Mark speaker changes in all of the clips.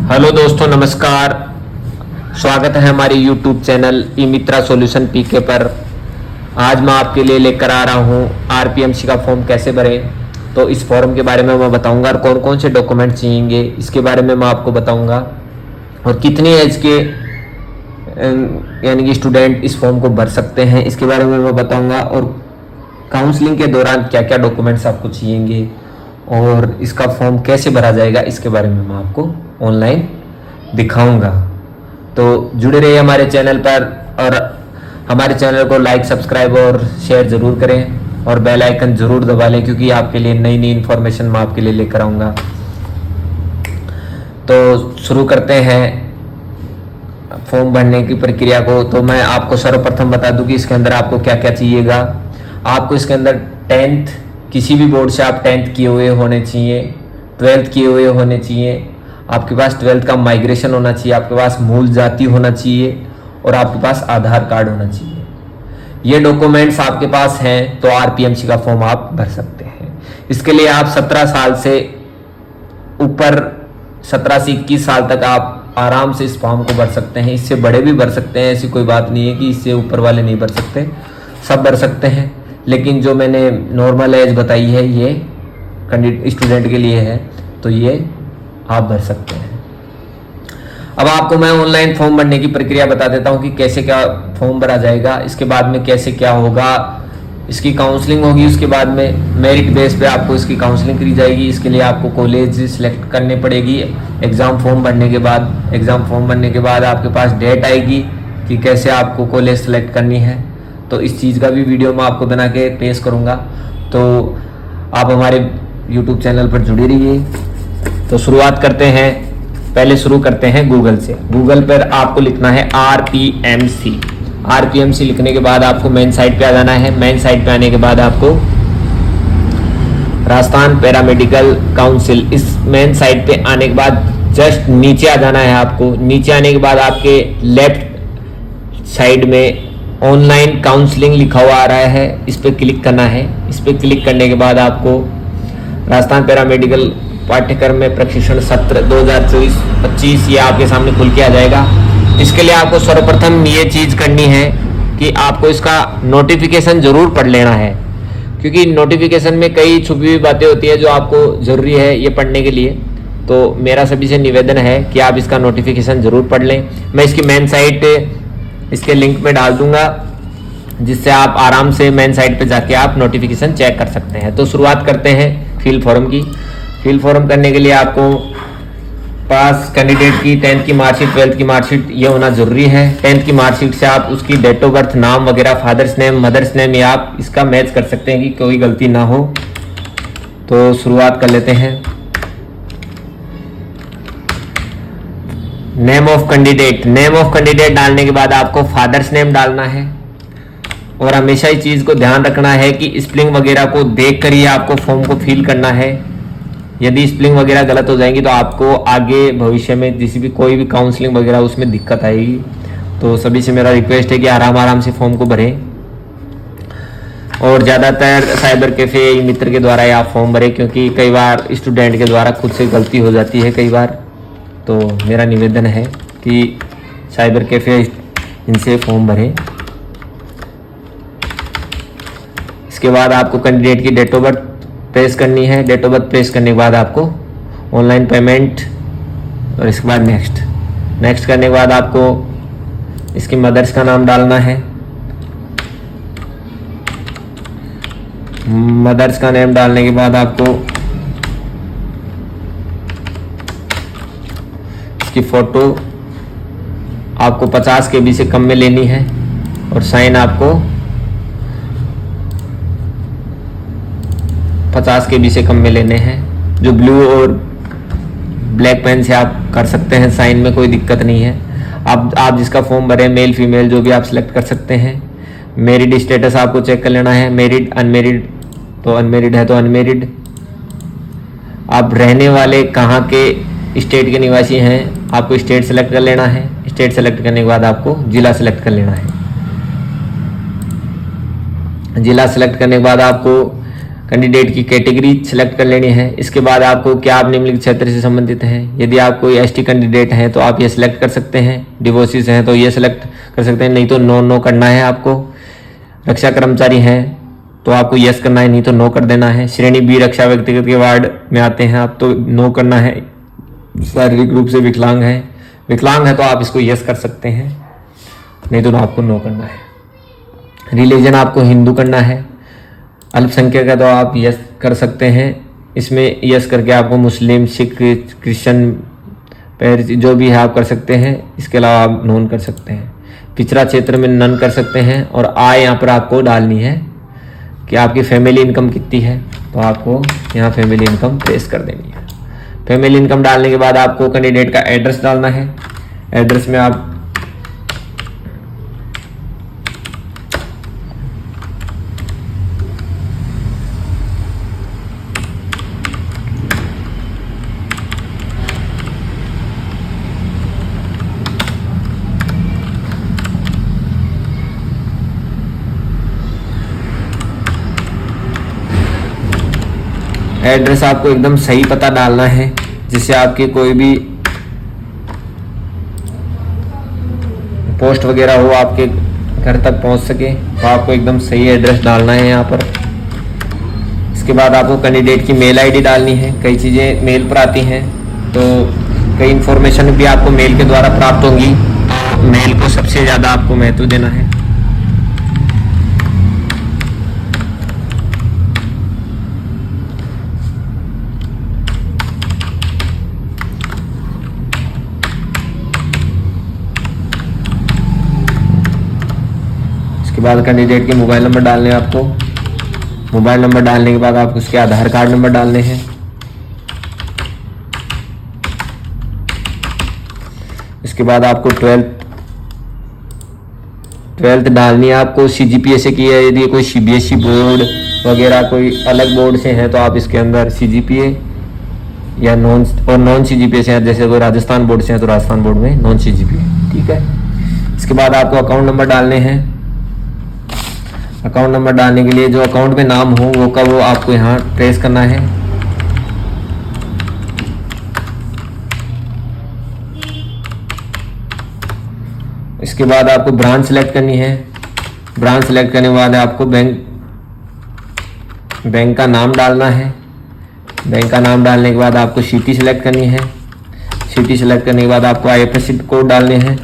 Speaker 1: Hello दोस्तों, नमस्कार। स्वागत है हमारे YouTube चैनल ई मित्रा सॉल्यूशन पीके पर। आज मैं आपके लिए लेकर आ रहा हूँ आरपीएमसी का फॉर्म कैसे भरें। तो इस फॉर्म के बारे में मैं बताऊंगा और कौन कौन से डॉक्यूमेंट चाहिए इसके बारे में मैं आपको बताऊंगा, और कितनी एज के यानी कि स्टूडेंट इस फॉर्म को भर सकते हैं इसके बारे में मैं बताऊंगा, और काउंसलिंग के दौरान क्या क्या डॉक्यूमेंट्स आपको चाहिए और इसका फॉर्म कैसे भरा जाएगा इसके बारे में मैं आपको ऑनलाइन दिखाऊंगा। तो जुड़े रहिए हमारे चैनल पर, और हमारे चैनल को लाइक, सब्सक्राइब और शेयर ज़रूर करें, और बेल आइकन ज़रूर दबा लें क्योंकि आपके लिए नई नई इन्फॉर्मेशन मैं आपके लिए लेकर आऊँगा। तो शुरू करते हैं फॉर्म भरने की प्रक्रिया को। तो मैं आपको सर्वप्रथम बता दूं कि इसके अंदर आपको क्या क्या चाहिएगा। आपको इसके अंदर 10th, किसी भी बोर्ड से आप 10th किए हुए होने चाहिए, 12th किए हुए होने चाहिए, आपके पास 12th का माइग्रेशन होना चाहिए, आपके पास मूल जाति होना चाहिए, और आपके पास आधार कार्ड होना चाहिए। ये डॉक्यूमेंट्स आपके पास हैं तो आरपीएमसी का फॉर्म आप भर सकते हैं। इसके लिए आप 17 साल से ऊपर, 17 से 21 साल तक आप आराम से इस फॉर्म को भर सकते हैं। इससे बड़े भी भर सकते हैं, ऐसी कोई बात नहीं है कि इससे ऊपर वाले नहीं भर सकते, सब भर सकते हैं। लेकिन जो मैंने नॉर्मल एज बताई है ये स्टूडेंट के लिए है, तो ये आप भर सकते हैं। अब आपको मैं ऑनलाइन फॉर्म भरने की प्रक्रिया बता देता हूँ कि कैसे क्या फॉर्म भरा जाएगा, इसके बाद में कैसे क्या होगा। इसकी काउंसलिंग होगी, उसके बाद में मेरिट बेस पे आपको इसकी काउंसलिंग करी जाएगी। इसके लिए आपको कॉलेज सिलेक्ट करनी पड़ेगी एग्ज़ाम फॉर्म भरने के बाद। एग्ज़ाम फॉर्म भरने के बाद आपके पास डेट आएगी कि कैसे आपको कॉलेज सेलेक्ट करनी है। तो इस चीज़ का भी वीडियो मैं आपको बना के पेश करूँगा। तो आप हमारे YouTube चैनल पर जुड़े रहिए। तो शुरुआत करते हैं, पहले शुरू करते हैं गूगल से। गूगल पर आपको लिखना है आरपीएमसी। आरपीएमसी लिखने के बाद आपको मेन साइट पे आ जाना है। मेन साइट पे आने के बाद आपको राजस्थान पैरामेडिकल काउंसिल, इस मेन साइट पे आने के बाद जस्ट नीचे आ जाना है आपको। नीचे आने के बाद आपके लेफ्ट साइड में ऑनलाइन काउंसलिंग लिखा हुआ आ रहा है, इस पर क्लिक करना है। इस पर क्लिक करने के बाद आपको राजस्थान पैरामेडिकल पाठ्यक्रम में प्रशिक्षण सत्र 2024-25 ये आपके सामने खुल के आ जाएगा। इसके लिए आपको सर्वप्रथम ये चीज़ करनी है कि आपको इसका नोटिफिकेशन ज़रूर पढ़ लेना है, क्योंकि नोटिफिकेशन में कई छुपी हुई बातें होती है जो आपको ज़रूरी है ये पढ़ने के लिए। तो मेरा सभी से निवेदन है कि आप इसका नोटिफिकेशन ज़रूर पढ़ लें। मैं इसकी मेन साइट इसके लिंक में डाल दूंगा, जिससे आप आराम से मेन साइट पे जाके आप नोटिफिकेशन चेक कर सकते हैं। तो शुरुआत करते हैं फिल फॉर्म की। फिल फॉर्म करने के लिए आपको पास कैंडिडेट की 10th की मार्कशीट, 12th की मार्कशीट ये होना ज़रूरी है। 10th की मार्कशीट से आप उसकी डेट ऑफ बर्थ, नाम वगैरह, फादर्स नेम, मदर्स नेम, ये आप इसका मैच कर सकते हैं कि कोई गलती ना हो। तो शुरुआत कर लेते हैं। Name of candidate, name of candidate डालने के बाद आपको फादर्स नेम डालना है, और हमेशा इस चीज़ को ध्यान रखना है कि स्पेलिंग वगैरह को देख कर ही आपको फॉर्म को फिल करना है। यदि स्पेलिंग वगैरह गलत हो जाएंगी तो आपको आगे भविष्य में किसी भी कोई भी काउंसलिंग वगैरह उसमें दिक्कत आएगी। तो सभी से मेरा रिक्वेस्ट है कि आराम से फॉर्म को भरें, और ज़्यादातर साइबर कैफ़े मित्र के द्वारा आप फॉर्म भरें, क्योंकि कई बार स्टूडेंट के द्वारा खुद से गलती हो जाती है कई बार। तो मेरा निवेदन है कि साइबर कैफ़े इनसे फॉर्म भरें। इसके बाद आपको कैंडिडेट की डेट ऑफ बर्थ प्रेस करनी है। डेट ऑफ बर्थ प्रेस करने के बाद आपको ऑनलाइन पेमेंट, और इसके बाद नेक्स्ट करने के बाद आपको इसकी मदर्स का नाम डालना है। मदर्स का नेम डालने के बाद आपको इसकी फ़ोटो आपको 50 KB से कम में लेनी है, और साइन आपको 50 KB से कम में लेने हैं। जो ब्लू और ब्लैक पेन से आप कर सकते हैं साइन में, कोई दिक्कत नहीं है। आप जिसका फॉर्म भरें, मेल फीमेल जो भी आप सिलेक्ट कर सकते हैं। मैरिड स्टेटस आपको चेक कर लेना है, मैरिड अनमेरिड, तो अनमेरिड है तो अनमेरिड। आप रहने वाले कहाँ के स्टेट के निवासी हैं, आपको स्टेट सेलेक्ट कर लेना है। स्टेट सेलेक्ट करने के बाद आपको जिला सेलेक्ट कर लेना है। जिला सेलेक्ट करने के बाद आपको कैंडिडेट की कैटेगरी सिलेक्ट कर लेनी है। इसके बाद आपको क्या आप निम्नलिखित क्षेत्र से संबंधित हैं। यदि आप कोई एसटी कैंडिडेट हैं तो आप ये सिलेक्ट कर सकते हैं, डिवोर्सिस हैं तो ये सिलेक्ट कर सकते हैं, नहीं तो नो करना है आपको। रक्षा कर्मचारी हैं तो आपको यस करना है, नहीं तो नो कर देना है। श्रेणी बी रक्षा व्यक्तिगत के वार्ड में आते हैं आप तो नो करना है। शारीरिक रूप से विकलांग है तो आप इसको यस कर सकते हैं, नहीं तो आपको नो करना है। रिलीजन आपको हिंदू करना है। अल्पसंख्यक है तो आप यस कर सकते हैं, इसमें यस करके आपको मुस्लिम, सिख, क्रिश्चियन, जो भी है आप कर सकते हैं। इसके अलावा आप नॉन कर सकते हैं। पिछड़ा क्षेत्र में नन कर सकते हैं। और आय यहाँ पर आपको डालनी है कि आपकी फैमिली इनकम कितनी है, तो आपको यहाँ फैमिली इनकम प्रेस कर देनी है। फैमिली इनकम डालने के बाद आपको कैंडिडेट का एड्रेस डालना है। एड्रेस में आप एड्रेस आपको एकदम सही पता डालना है, जिससे आपकी कोई भी पोस्ट वगैरह हो आपके घर तक पहुंच सके, तो आपको एकदम सही एड्रेस डालना है यहाँ पर। इसके बाद आपको कैंडिडेट की मेल आईडी डालनी है। कई चीज़ें मेल पर आती हैं तो कई इन्फॉर्मेशन भी आपको मेल के द्वारा प्राप्त होंगी, तो मेल को सबसे ज़्यादा आपको महत्व देना है। इसके बाद कैंडिडेट के मोबाइल नंबर डालने हैं आपको। मोबाइल नंबर डालने के बाद आपको उसके आधार कार्ड नंबर डालने हैं। इसके बाद आपको ट्वेल्थ डालनी है आपको। सीजीपीए से की है, यदि कोई सीबीएसई बोर्ड वगैरह कोई अलग बोर्ड से है तो आप इसके अंदर सीजीपीए या नॉन सीजीपीए से है, जैसे कोई राजस्थान बोर्ड से है तो राजस्थान बोर्ड में नॉन सीजीपीए, ठीक है। इसके बाद आपको अकाउंट नंबर डालने हैं। अकाउंट नंबर डालने के लिए जो अकाउंट में नाम हो वो आपको यहाँ ट्रेस करना है। इसके बाद आपको ब्रांच सेलेक्ट करनी है। ब्रांच सेलेक्ट करने के बाद आपको बैंक का नाम डालना है। बैंक का नाम डालने के बाद आपको सिटी सेलेक्ट करनी है। सिटी सेलेक्ट करने के बाद आपको आईएफएससी कोड डालने हैं।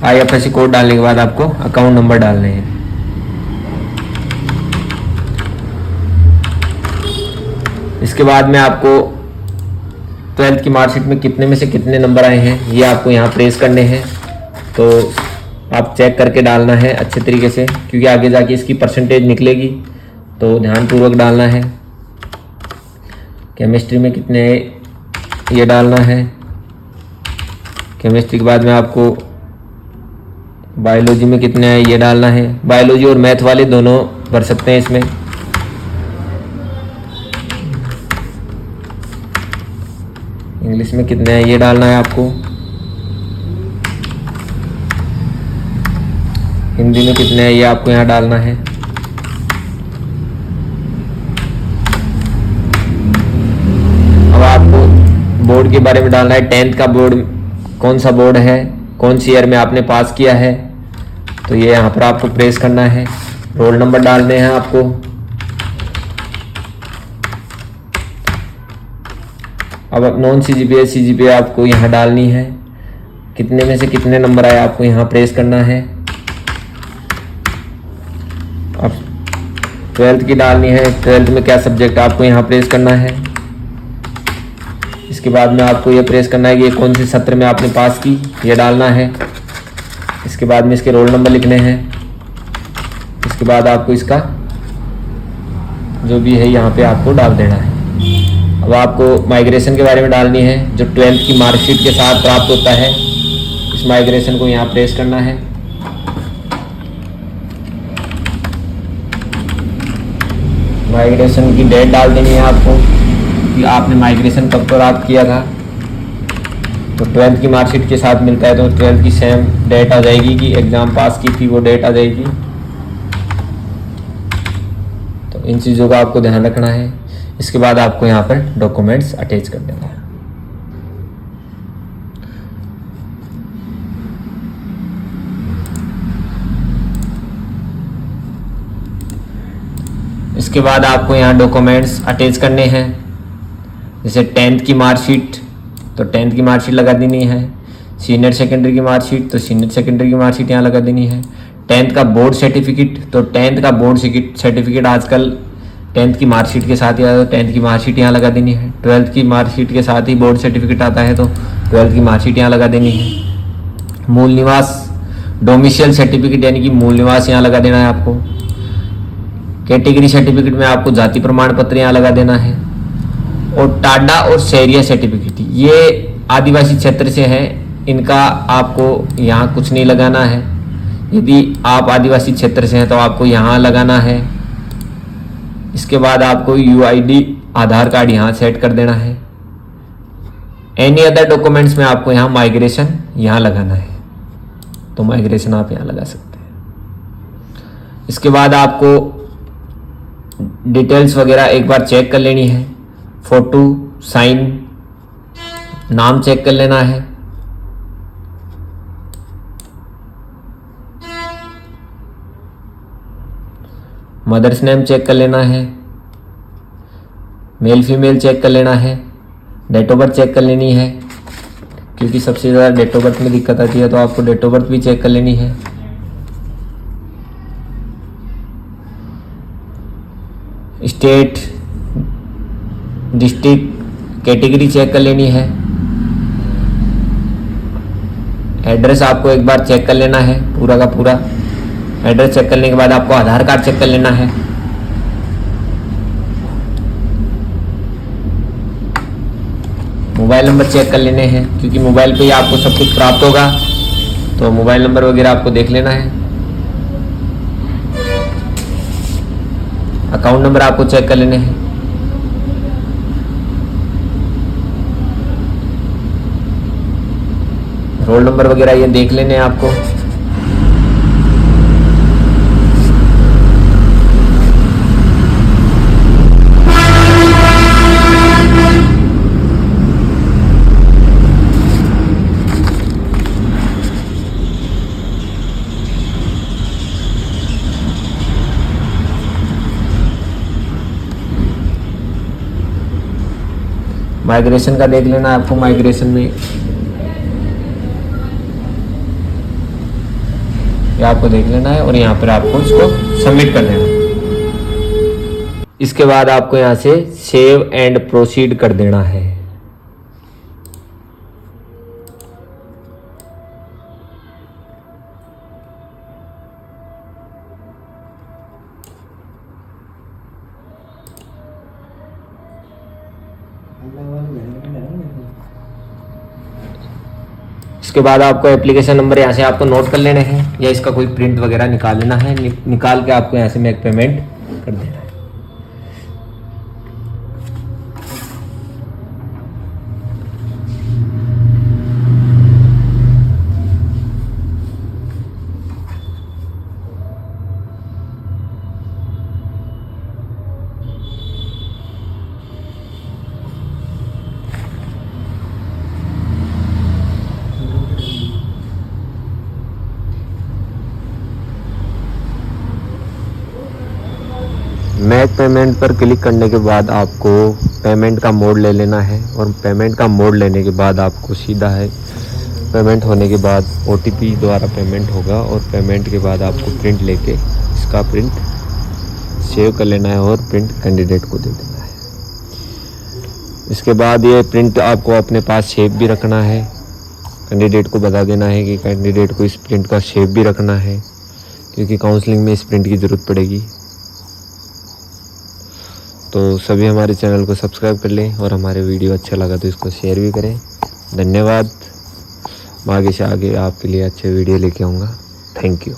Speaker 1: आईएफएससी कोड डालने के बाद आपको अकाउंट नंबर डालने हैं। इसके बाद में आपको 12th की मार्कशीट में कितने में से कितने नंबर आए हैं ये आपको यहाँ प्रेस करने हैं, तो आप चेक करके डालना है अच्छे तरीके से, क्योंकि आगे जाके इसकी परसेंटेज निकलेगी, तो ध्यानपूर्वक डालना है। केमिस्ट्री में कितने ये डालना है। केमिस्ट्री के बाद में आपको बायोलॉजी में कितने हैं ये डालना है। बायोलॉजी और मैथ वाले दोनों भर सकते हैं इसमें। इंग्लिश में कितने हैं ये डालना है आपको। हिंदी में कितने हैं ये आपको यहाँ डालना है। अब आपको बोर्ड के बारे में डालना है। 10th का बोर्ड कौन सा बोर्ड है, कौन सी ईयर में आपने पास किया है, तो ये यहाँ पर आपको प्रेस करना है। रोल नंबर डालने हैं आपको। अब नॉन सीजीपीए आपको यहाँ डालनी है। कितने में से कितने नंबर आए आपको यहाँ प्रेस करना है। अब 12th की डालनी है। 12th में क्या सब्जेक्ट आपको यहाँ प्रेस करना है। इसके बाद में आपको ये प्रेस करना है कि ये कौन से सत्र में आपने पास की, ये डालना है। इसके बाद में इसके रोल नंबर लिखने हैं। इसके बाद आपको इसका जो भी है यहाँ पे आपको डाल देना है। अब आपको माइग्रेशन के बारे में डालनी है, जो 12th की मार्कशीट के साथ प्राप्त होता है। इस माइग्रेशन को यहाँ प्रेस करना है। माइग्रेशन की डेट डाल देनी है आपको कि आपने माइग्रेशन कब प्राप्त किया था। तो 12th की मार्कशीट के साथ मिलता है तो 12th की सेम डेट आ जाएगी कि एग्ज़ाम पास की थी, वो डेट आ जाएगी। तो इन चीज़ों का आपको ध्यान रखना है। इसके बाद आपको यहाँ पर डॉक्यूमेंट्स अटैच कर देना है। इसके बाद आपको यहाँ डॉक्यूमेंट्स अटैच करने हैं। जैसे 10th की मार्कशीट, तो 10th की मार्कशीट लगा देनी है। सीनियर सेकेंडरी की मार्कशीट, तो सीनियर सेकेंडरी की मार्कशीट यहाँ लगा देनी है। 10th का बोर्ड सर्टिफिकेट, तो 10th का बोर्ड सर्टिफिकेट आजकल 10th की मार्कशीट के साथ ही आता है, तो 10th की मार्कशीट यहाँ लगा देनी है। 12th की मार्कशीट के साथ ही बोर्ड सर्टिफिकेट आता है, तो 12th की मार्कशीट यहाँ लगा देनी है। मूल निवास डोमिसाइल सर्टिफिकेट यानी कि मूल निवास यहाँ लगा देना है आपको। कैटेगरी सर्टिफिकेट में आपको जाति प्रमाण पत्र यहाँ लगा देना है। और टाडा और शहरिया सर्टिफिकेट, ये आदिवासी क्षेत्र से हैं, इनका आपको यहाँ कुछ नहीं लगाना है। यदि आप आदिवासी क्षेत्र से हैं तो आपको यहाँ लगाना है। इसके बाद आपको UID आधार कार्ड यहाँ सेट कर देना है। एनी अदर डॉक्यूमेंट्स में आपको यहाँ माइग्रेशन यहाँ लगाना है, तो माइग्रेशन आप यहाँ लगा सकते हैं। इसके बाद आपको डिटेल्स वगैरह एक बार चेक कर लेनी है। फोटो, साइन, नाम चेक कर लेना है। मदर्स नेम चेक कर लेना है। मेल फीमेल चेक कर लेना है। डेट ऑफ बर्थ चेक कर लेनी है, क्योंकि सबसे ज़्यादा डेट ऑफ बर्थ में दिक्कत आती है, तो आपको डेट ऑफ बर्थ भी चेक कर लेनी है। स्टेट, डिस्ट्रिक्ट, कैटेगरी चेक कर लेनी है। एड्रेस आपको एक बार चेक कर लेना है, पूरा का पूरा एड्रेस चेक करने के बाद आपको आधार कार्ड चेक कर लेना है। मोबाइल नंबर चेक कर लेने हैं, क्योंकि मोबाइल पे ही आपको सब कुछ प्राप्त होगा, तो मोबाइल नंबर वगैरह आपको देख लेना है। अकाउंट नंबर आपको चेक कर लेने हैं। रोल नंबर वगैरह ये देख लेने हैं आपको। माइग्रेशन का देख लेना है आपको। माइग्रेशन में ये आपको देख लेना है और यहाँ पर आपको इसको सबमिट कर देना है। इसके बाद आपको यहाँ से सेव एंड प्रोसीड कर देना है। इसके बाद आपको एप्लीकेशन नंबर यहाँ से आपको नोट कर लेने हैं, या इसका कोई प्रिंट वगैरह निकाल लेना है। निकाल के आपको यहाँ से मेक पेमेंट कर देना है। मेक पेमेंट पर क्लिक करने के बाद आपको पेमेंट का मोड ले लेना है, और पेमेंट का मोड लेने के बाद आपको सीधा है पेमेंट होने के बाद OTP द्वारा पेमेंट होगा, और पेमेंट के बाद आपको प्रिंट लेके इसका प्रिंट सेव कर लेना है और प्रिंट कैंडिडेट को दे देना है। इसके बाद ये प्रिंट आपको अपने पास सेव भी रखना है। कैंडिडेट को बता देना है कि कैंडिडेट को इस प्रिंट का सेव भी रखना है, क्योंकि काउंसलिंग में इस प्रिंट की ज़रूरत पड़ेगी। तो सभी हमारे चैनल को सब्सक्राइब कर लें, और हमारे वीडियो अच्छा लगा तो इसको शेयर भी करें। धन्यवाद। मैं आगे से आगे आपके लिए अच्छे वीडियो लेके आऊँगा। Thank you.